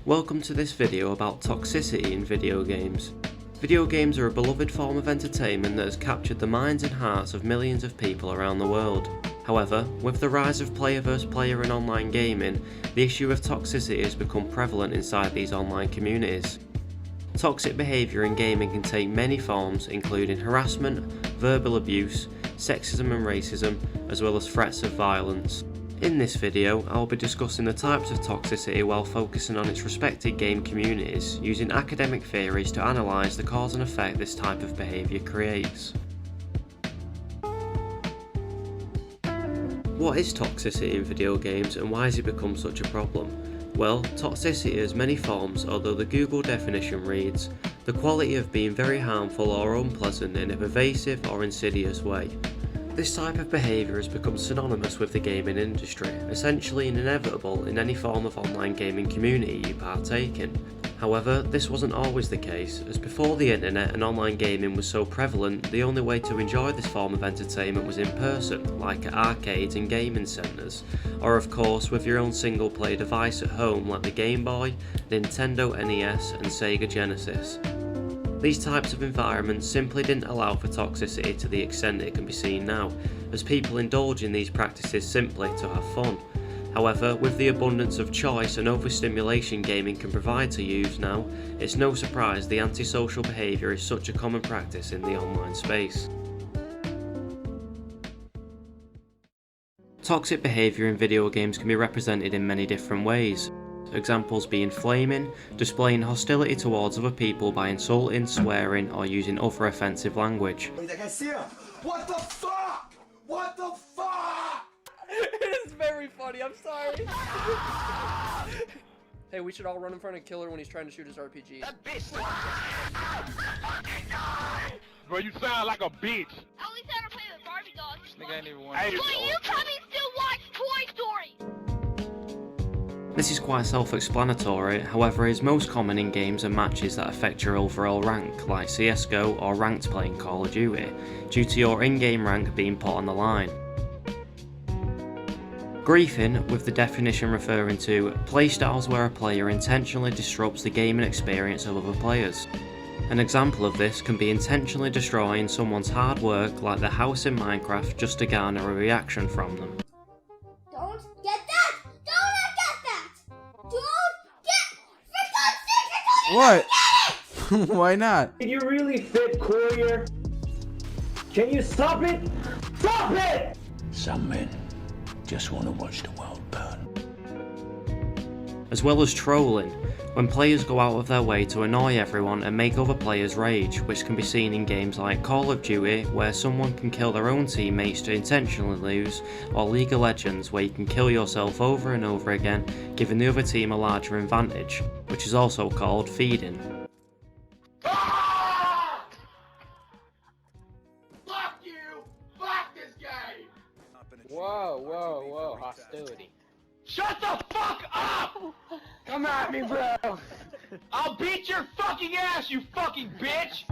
Welcome to this video about toxicity in video games. Video games are a beloved form of entertainment that has captured the minds and hearts of millions of people around the world. However, with the rise of player versus player in online gaming, the issue of toxicity has become prevalent inside these online communities. Toxic behaviour in gaming can take many forms, including harassment, verbal abuse, sexism and racism, as well as threats of violence. In this video, I will be discussing the types of toxicity while focusing on its respected game communities, using academic theories to analyse the cause and effect this type of behaviour creates. What is toxicity in video games and why has it become such a problem? Well, toxicity has many forms, although the Google definition reads, the quality of being very harmful or unpleasant in a pervasive or insidious way. This type of behaviour has become synonymous with the gaming industry, essentially inevitable in any form of online gaming community you partake in. However, this wasn't always the case, as before the internet and online gaming was so prevalent, the only way to enjoy this form of entertainment was in person, like at arcades and gaming centres, or of course with your own single player device at home like the Game Boy, Nintendo NES and Sega Genesis. These types of environments simply didn't allow for toxicity to the extent it can be seen now, as people indulge in these practices simply to have fun. However, with the abundance of choice and overstimulation gaming can provide to users now, it's no surprise the antisocial behaviour is such a common practice in the online space. Toxic behaviour in video games can be represented in many different ways. Examples being flaming, displaying hostility towards other people by insulting, swearing, or using other offensive language. What the fuck? What the fuck? It is very funny, I'm sorry. Hey, we should all run in front of Killer when he's trying to shoot his RPG. That bitch. Bro, you sound like a bitch. At least I don't play with Barbie dolls. Nigga ain't even one. But you probably still watch Toy Story. This is quite self-explanatory, however it is most common in games and matches that affect your overall rank, like CSGO or ranked play in Call of Duty, due to your in-game rank being put on the line. Griefing, with the definition referring to playstyles where a player intentionally disrupts the gaming experience of other players. An example of this can be intentionally destroying someone's hard work like the house in Minecraft just to garner a reaction from them. Don't get that! Don't get that! Don't get... For God's sake, What? Why not? Did you really fit Courier? Can you stop it? Stop it! Some men just want to watch the world burn. As well as trolling, when players go out of their way to annoy everyone and make other players rage, which can be seen in games like Call of Duty, where someone can kill their own teammates to intentionally lose, or League of Legends, where you can kill yourself over and over again, giving the other team a larger advantage, which is also called feeding. Fuck you! Fuck this game! Whoa, hostility. Shut the fuck up! Come at me, bro! I'll beat your fucking ass, you fucking bitch!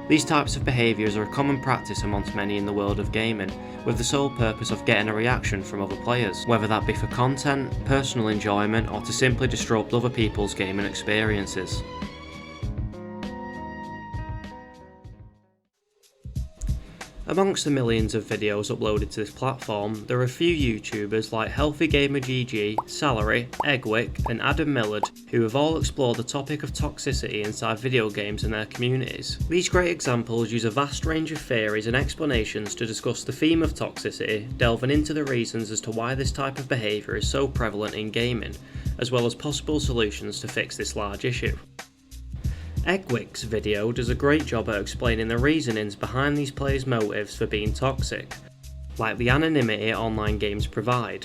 These types of behaviours are a common practice amongst many in the world of gaming, with the sole purpose of getting a reaction from other players, whether that be for content, personal enjoyment, or to simply disrupt other people's gaming experiences. Amongst the millions of videos uploaded to this platform, there are a few YouTubers like HealthyGamerGG, Salary, Eggwick and Adam Millard who have all explored the topic of toxicity inside video games and their communities. These great examples use a vast range of theories and explanations to discuss the theme of toxicity, delving into the reasons as to why this type of behaviour is so prevalent in gaming, as well as possible solutions to fix this large issue. Eggwick's video does a great job at explaining the reasonings behind these players' motives for being toxic, like the anonymity online games provide.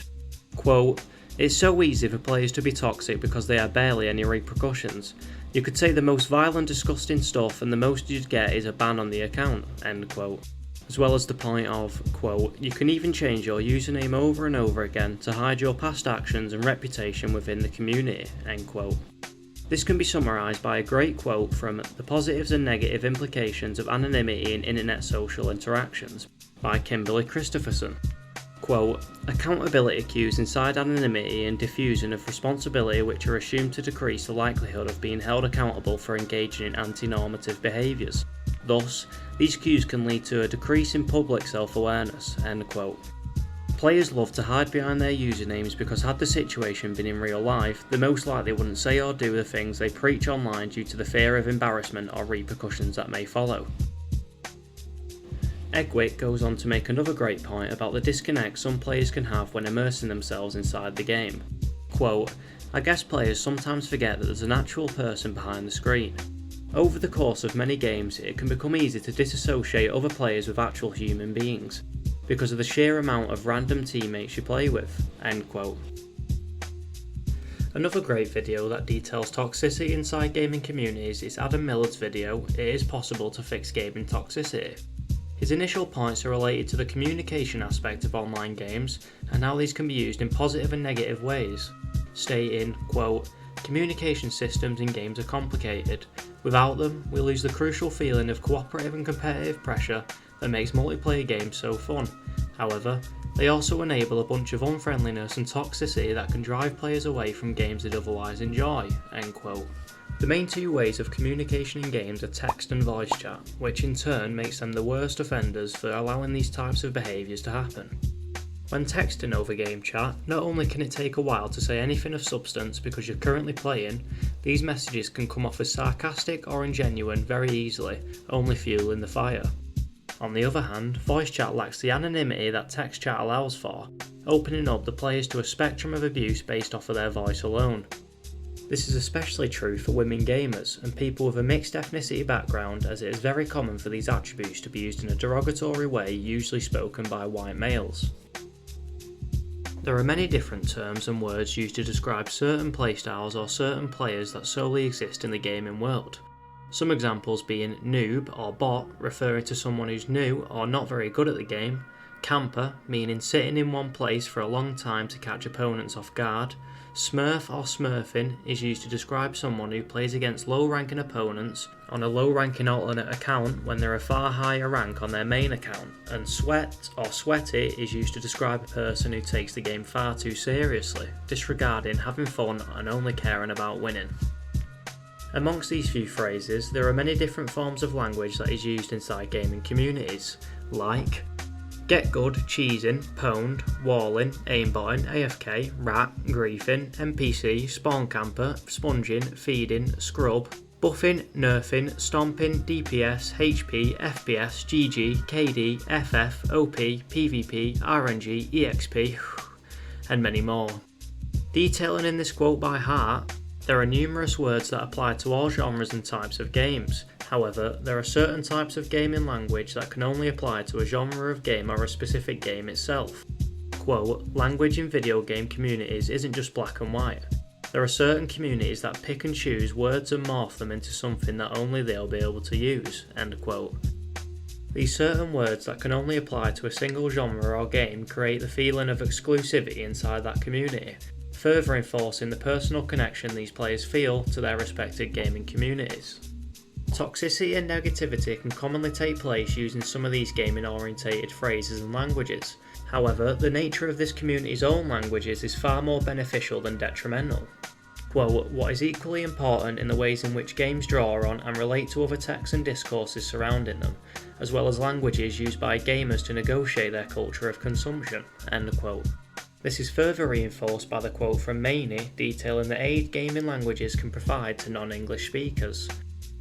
Quote, "It's so easy for players to be toxic because they have barely any repercussions. You could say the most vile and disgusting stuff and the most you'd get is a ban on the account," end quote. As well as the point of, quote, "You can even change your username over and over again to hide your past actions and reputation within the community," end quote. This can be summarised by a great quote from The Positives and Negative Implications of Anonymity in Internet Social Interactions by Kimberly Christopherson. Quote, accountability cues inside anonymity and diffusion of responsibility which are assumed to decrease the likelihood of being held accountable for engaging in anti-normative behaviours. Thus, these cues can lead to a decrease in public self-awareness, end quote. Players love to hide behind their usernames because had the situation been in real life, they most likely wouldn't say or do the things they preach online due to the fear of embarrassment or repercussions that may follow. Egwick goes on to make another great point about the disconnect some players can have when immersing themselves inside the game. Quote, I guess players sometimes forget that there's an actual person behind the screen. Over the course of many games, it can become easy to disassociate other players with actual human beings, because of the sheer amount of random teammates you play with, end quote. Another great video that details toxicity inside gaming communities is Adam Millard's video, It is Possible to Fix Gaming Toxicity. His initial points are related to the communication aspect of online games and how these can be used in positive and negative ways, stating, quote, communication systems in games are complicated. Without them, we lose the crucial feeling of cooperative and competitive pressure that makes multiplayer games so fun. However, they also enable a bunch of unfriendliness and toxicity that can drive players away from games they'd otherwise enjoy, end quote. The main two ways of communication in games are text and voice chat, which in turn makes them the worst offenders for allowing these types of behaviours to happen. When texting over game chat, not only can it take a while to say anything of substance because you're currently playing, these messages can come off as sarcastic or ingenuine very easily, only fueling the fire. On the other hand, voice chat lacks the anonymity that text chat allows for, opening up the players to a spectrum of abuse based off of their voice alone. This is especially true for women gamers and people with a mixed ethnicity background, as it is very common for these attributes to be used in a derogatory way usually spoken by white males. There are many different terms and words used to describe certain playstyles or certain players that solely exist in the gaming world. Some examples being noob or bot, referring to someone who's new or not very good at the game, camper, meaning sitting in one place for a long time to catch opponents off guard, smurf or smurfing is used to describe someone who plays against low-ranking opponents on a low-ranking alternate account when they're a far higher rank on their main account, and sweat or sweaty is used to describe a person who takes the game far too seriously, disregarding having fun and only caring about winning. Amongst these few phrases, there are many different forms of language that is used inside gaming communities, like get good, cheesing, pwned, walling, aimbotting, AFK, rat, griefing, NPC, spawn camper, sponging, feeding, scrub, buffing, nerfing, stomping, DPS, HP, FPS, GG, KD, FF, OP, PvP, RNG, EXP, and many more. Detailing in this quote by heart, there are numerous words that apply to all genres and types of games. However, there are certain types of gaming language that can only apply to a genre of game or a specific game itself. Quote, language in video game communities isn't just black and white. There are certain communities that pick and choose words and morph them into something that only they'll be able to use, end quote. These certain words that can only apply to a single genre or game create the feeling of exclusivity inside that community, further enforcing the personal connection these players feel to their respected gaming communities. Toxicity and negativity can commonly take place using some of these gaming-orientated phrases and languages. However, the nature of this community's own languages is far more beneficial than detrimental. Quote, what is equally important in the ways in which games draw on and relate to other texts and discourses surrounding them, as well as languages used by gamers to negotiate their culture of consumption, end quote. This is further reinforced by the quote from Maney detailing the aid gaming languages can provide to non-English speakers.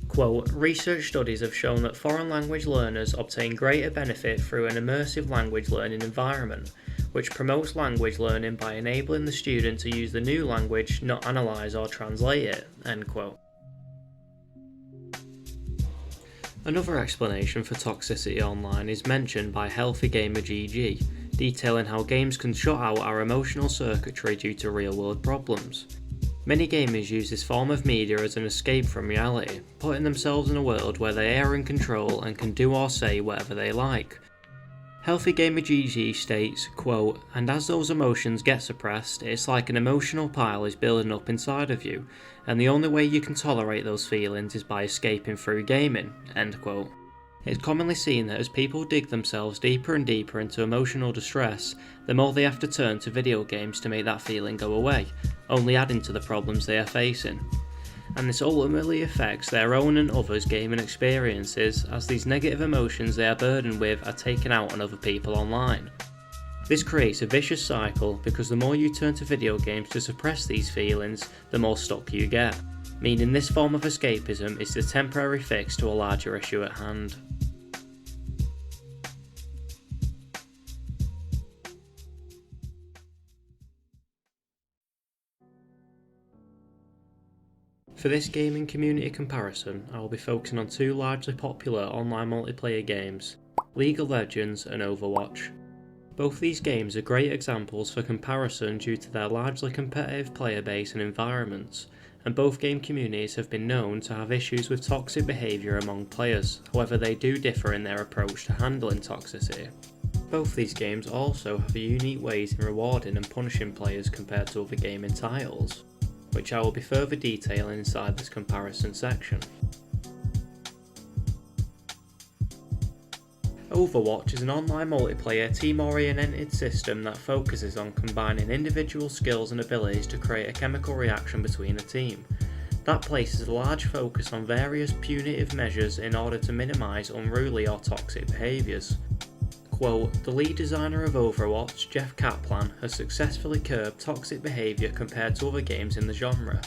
Quote, research studies have shown that foreign language learners obtain greater benefit through an immersive language learning environment, which promotes language learning by enabling the student to use the new language, not analyse or translate it, end quote. Another explanation for toxicity online is mentioned by Healthy Gamer GG, detailing how games can shut out our emotional circuitry due to real-world problems. Many gamers use this form of media as an escape from reality, putting themselves in a world where they are in control and can do or say whatever they like. Healthy Gamer GG states, quote, and as those emotions get suppressed, it's like an emotional pile is building up inside of you, and the only way you can tolerate those feelings is by escaping through gaming, end quote. It's commonly seen that as people dig themselves deeper and deeper into emotional distress, the more they have to turn to video games to make that feeling go away, only adding to the problems they are facing. And this ultimately affects their own and others' gaming experiences, as these negative emotions they are burdened with are taken out on other people online. This creates a vicious cycle because the more you turn to video games to suppress these feelings, the more stuck you get, meaning this form of escapism is the temporary fix to a larger issue at hand. For this gaming community comparison, I will be focusing on two largely popular online multiplayer games, League of Legends and Overwatch. Both these games are great examples for comparison due to their largely competitive player base and environments, and both game communities have been known to have issues with toxic behaviour among players, however they do differ in their approach to handling toxicity. Both these games also have unique ways in rewarding and punishing players compared to other gaming titles, which I will be further detailing inside this comparison section. Overwatch is an online multiplayer team-oriented system that focuses on combining individual skills and abilities to create a chemical reaction between a team. That places a large focus on various punitive measures in order to minimise unruly or toxic behaviours. Quote, the lead designer of Overwatch, Jeff Kaplan, has successfully curbed toxic behaviour compared to other games in the genre.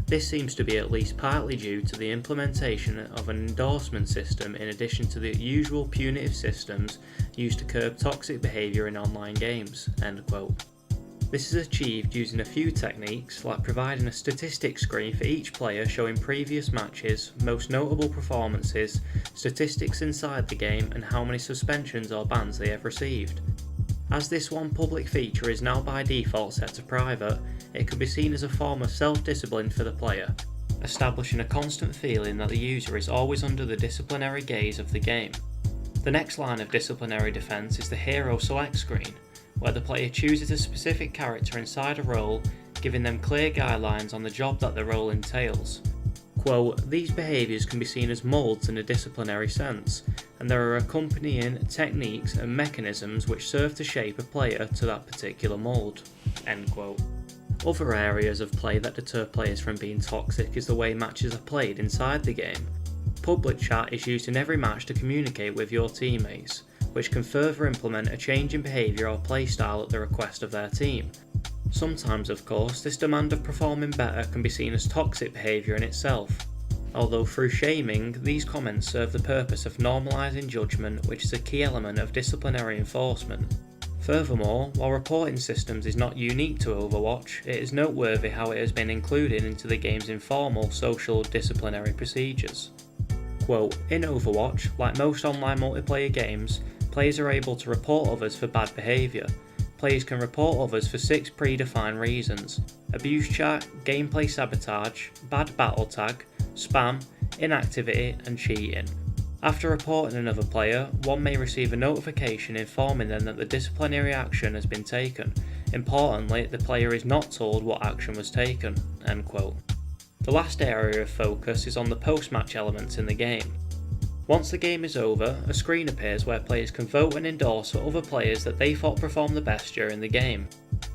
This seems to be at least partly due to the implementation of an endorsement system in addition to the usual punitive systems used to curb toxic behaviour in online games. End quote. This is achieved using a few techniques, like providing a statistics screen for each player showing previous matches, most notable performances, statistics inside the game, and how many suspensions or bans they have received. As this one public feature is now by default set to private, it could be seen as a form of self-discipline for the player, establishing a constant feeling that the user is always under the disciplinary gaze of the game. The next line of disciplinary defense is the hero select screen, where the player chooses a specific character inside a role, giving them clear guidelines on the job that the role entails. Quote, these behaviours can be seen as moulds in a disciplinary sense, and there are accompanying techniques and mechanisms which serve to shape a player to that particular mould. End quote. Other areas of play that deter players from being toxic is the way matches are played inside the game. Public chat is used in every match to communicate with your teammates, which can further implement a change in behaviour or playstyle at the request of their team. Sometimes, of course, this demand of performing better can be seen as toxic behaviour in itself, although through shaming, these comments serve the purpose of normalising judgment, which is a key element of disciplinary enforcement. Furthermore, while reporting systems is not unique to Overwatch, it is noteworthy how it has been included into the game's informal social disciplinary procedures. Quote, in Overwatch, like most online multiplayer games, players are able to report others for bad behaviour. Players can report others for 6 predefined reasons: abuse chat, gameplay sabotage, bad battle tag, spam, inactivity, and cheating. After reporting another player, one may receive a notification informing them that the disciplinary action has been taken. Importantly, the player is not told what action was taken. End quote. The last area of focus is on the post-match elements in the game. Once the game is over, a screen appears where players can vote and endorse for other players that they thought performed the best during the game.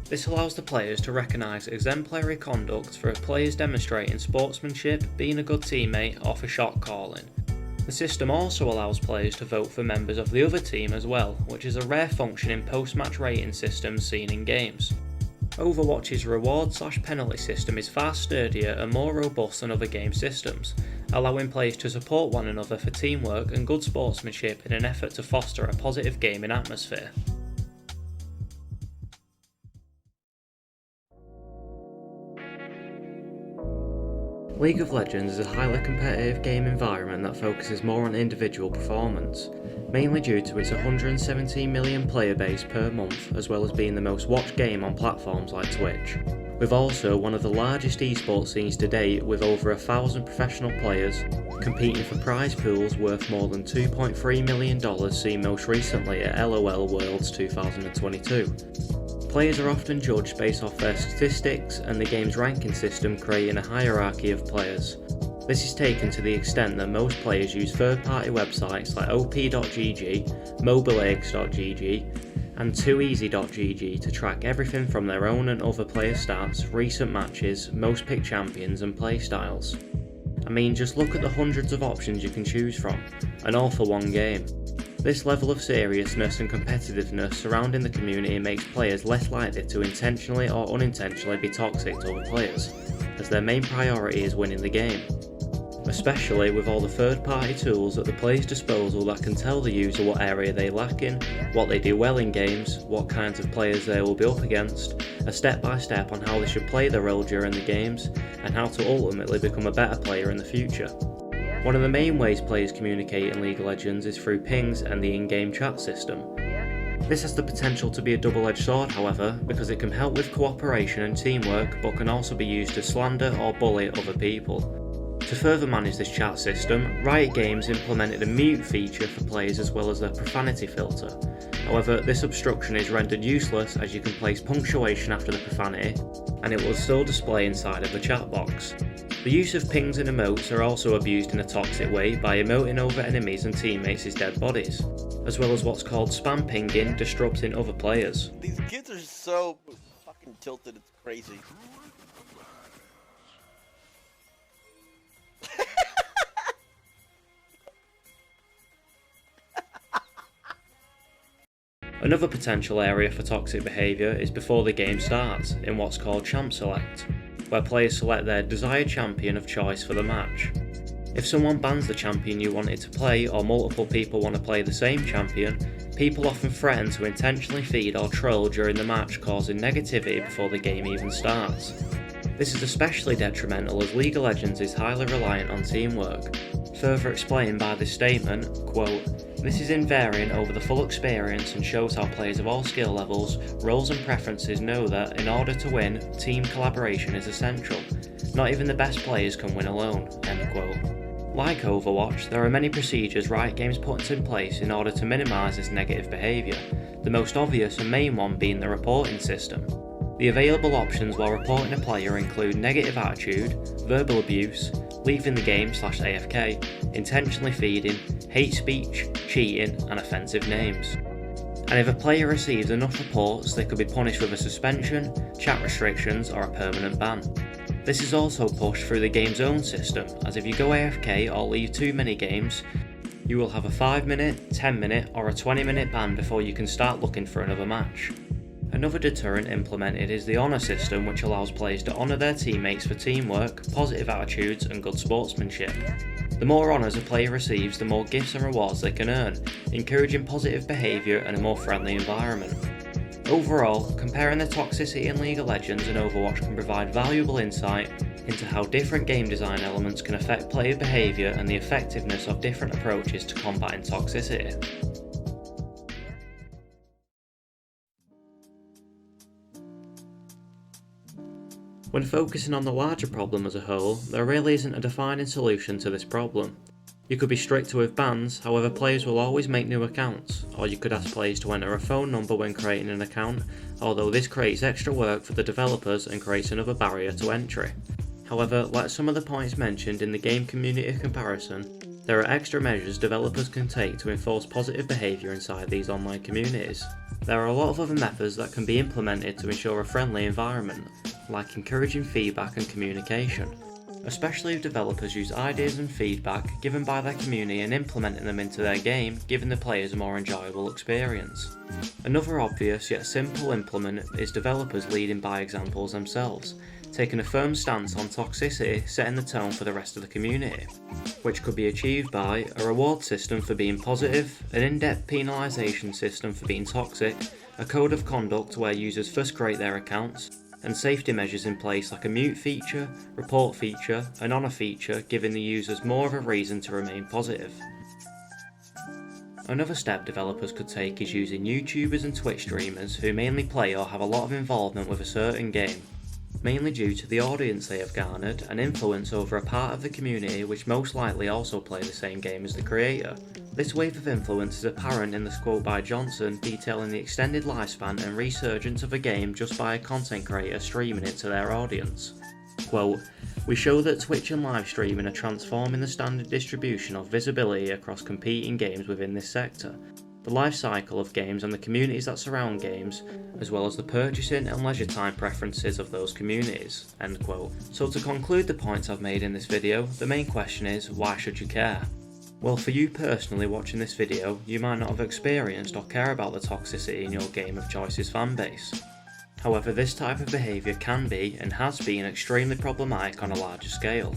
This allows the players to recognise exemplary conduct for players demonstrating sportsmanship, being a good teammate, or for shot calling. The system also allows players to vote for members of the other team as well, which is a rare function in post-match rating systems seen in games. Overwatch's reward/penalty system is far sturdier and more robust than other game systems, allowing players to support one another for teamwork and good sportsmanship in an effort to foster a positive gaming atmosphere. League of Legends is a highly competitive game environment that focuses more on individual performance, mainly due to its 117 million player base per month, as well as being the most watched game on platforms like Twitch. With also one of the largest esports scenes to date, with over 1,000 professional players competing for prize pools worth more than $2.3 million seen most recently at LOL Worlds 2022. Players are often judged based off their statistics and the game's ranking system creating a hierarchy of players. This is taken to the extent that most players use third-party websites like op.gg, mobileagues.gg, and 2easy.gg to track everything from their own and other player stats, recent matches, most picked champions and playstyles. I mean, just look at the hundreds of options you can choose from, and all for one game. This level of seriousness and competitiveness surrounding the community makes players less likely to intentionally or unintentionally be toxic to other players, as their main priority is winning the game. Especially with all the third-party tools at the player's disposal that can tell the user what area they lack in, what they do well in games, what kinds of players they will be up against, a step-by-step on how they should play their role during the games, and how to ultimately become a better player in the future. One of the main ways players communicate in League of Legends is through pings and the in-game chat system. This has the potential to be a double-edged sword, however, because it can help with cooperation and teamwork, but can also be used to slander or bully other people. To further manage this chat system, Riot Games implemented a mute feature for players as well as their profanity filter. However, this obstruction is rendered useless as you can place punctuation after the profanity, and it will still display inside of the chat box. The use of pings and emotes are also abused in a toxic way by emoting over enemies and teammates' dead bodies, as well as what's called spam pinging, disrupting other players. These kids are so fucking tilted, it's crazy. Another potential area for toxic behaviour is before the game starts, in what's called Champ Select, where players select their desired champion of choice for the match. If someone bans the champion you wanted to play, or multiple people want to play the same champion, people often threaten to intentionally feed or troll during the match, causing negativity before the game even starts. This is especially detrimental as League of Legends is highly reliant on teamwork. Further explained by this statement, quote, "This is invariant over the full experience and shows how players of all skill levels, roles and preferences know that, in order to win, team collaboration is essential. Not even the best players can win alone." End quote. Like Overwatch, there are many procedures Riot Games puts in place in order to minimise this negative behaviour, the most obvious and main one being the reporting system. The available options while reporting a player include negative attitude, verbal abuse, leaving the game /AFK, intentionally feeding, hate speech, cheating and offensive names. And if a player receives enough reports, they could be punished with a suspension, chat restrictions or a permanent ban. This is also pushed through the game's own system, as if you go AFK or leave too many games, you will have a 5-minute, 10-minute or a 20-minute ban before you can start looking for another match. Another deterrent implemented is the honour system, which allows players to honour their teammates for teamwork, positive attitudes and good sportsmanship. The more honours a player receives, the more gifts and rewards they can earn, encouraging positive behaviour and a more friendly environment. Overall, comparing the toxicity in League of Legends and Overwatch can provide valuable insight into how different game design elements can affect player behaviour and the effectiveness of different approaches to combating toxicity. When focusing on the larger problem as a whole, there really isn't a defining solution to this problem. You could be stricter with bans, however players will always make new accounts, or you could ask players to enter a phone number when creating an account, although this creates extra work for the developers and creates another barrier to entry. However, like some of the points mentioned in the game community comparison, there are extra measures developers can take to enforce positive behaviour inside these online communities. There are a lot of other methods that can be implemented to ensure a friendly environment, like encouraging feedback and communication, especially if developers use ideas and feedback given by their community and implementing them into their game, giving the players a more enjoyable experience. Another obvious yet simple implement is developers leading by examples themselves, taking a firm stance on toxicity, setting the tone for the rest of the community, which could be achieved by a reward system for being positive, an in-depth penalisation system for being toxic, a code of conduct where users first create their accounts, and safety measures in place like a mute feature, report feature, an honour feature, giving the users more of a reason to remain positive. Another step developers could take is using YouTubers and Twitch streamers who mainly play or have a lot of involvement with a certain game, mainly due to the audience they have garnered and influence over a part of the community which most likely also play the same game as the creator. This wave of influence is apparent in this quote by Johnson detailing the extended lifespan and resurgence of a game just by a content creator streaming it to their audience. Quote, "We show that Twitch and live streaming are transforming the standard distribution of visibility across competing games within this sector, the life cycle of games and the communities that surround games, as well as the purchasing and leisure time preferences of those communities." End quote. So to conclude the points I've made in this video, the main question is, why should you care? Well, for you personally watching this video, you might not have experienced or care about the toxicity in your game of choice's fanbase. However, this type of behaviour can be, and has been, extremely problematic on a larger scale.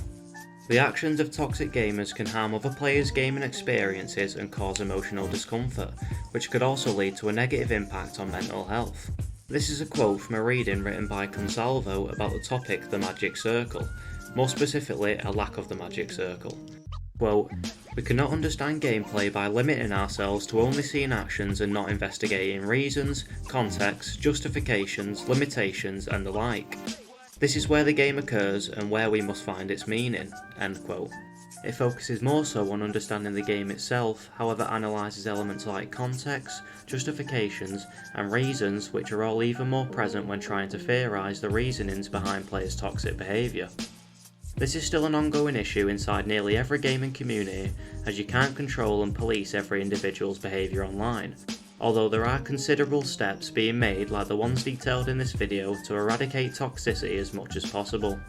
The actions of toxic gamers can harm other players' gaming experiences and cause emotional discomfort, which could also lead to a negative impact on mental health. This is a quote from a reading written by Consalvo about the topic the magic circle, more specifically a lack of the magic circle. Quote, "We cannot understand gameplay by limiting ourselves to only seeing actions and not investigating reasons, context, justifications, limitations and the like. This is where the game occurs and where we must find its meaning." End quote. It focuses more so on understanding the game itself, however analyses elements like context, justifications and reasons, which are all even more present when trying to theorise the reasonings behind players' toxic behaviour. This is still an ongoing issue inside nearly every gaming community, as you can't control and police every individual's behaviour online, although there are considerable steps being made like the ones detailed in this video to eradicate toxicity as much as possible.